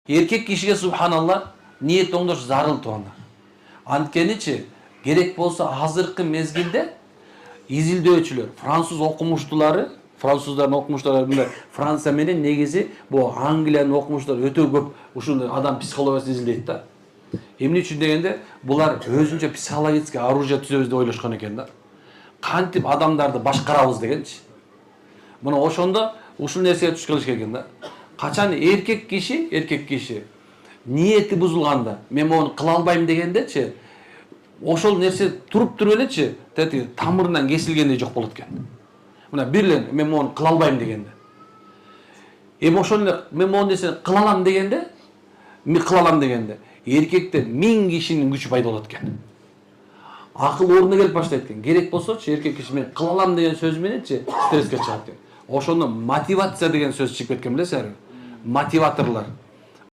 Erkek kişiге subhanallah ниет оңдош зарыл тугандар. Анткеничи керек болсо азыркы мезгилде изилдөөчүлөр, француз окумуштуулары, француздардын окумуштуулары мындай Франция менен негизи бул Англиянын окумуштуулары өтө көп ушундай адам психологиясын изилдейт да. Эмне үчүн дегенде, булар өзүнчө психологический оружие түзөбүз деп ойлошкон экен да. Кантип адамдарды башкарабыз дегенчи. Мына ошондо ушул нерсеге туш кылыш керек экен да. Качан эркек киши ниети бузулганда, мен мону кыла албайм дегендечи, ошол нерсе туруп элечи, тамырынан кесилгендей жок болот экен. Мына бирлен мен мону кыла албайм дегенде. Ошону мен мону нерсени кыла алам дегенде, эркекте 1000 кишинин күчү пайда болот экен. Акыл ордуна келип баштайт экен. Керек болсочу эркек киши мен кыла алам деген сөз мененчи стресске чыгат экен. Ошону мотивация деген сөз чыгып кеткен билесиңерби? Мотиваторлор.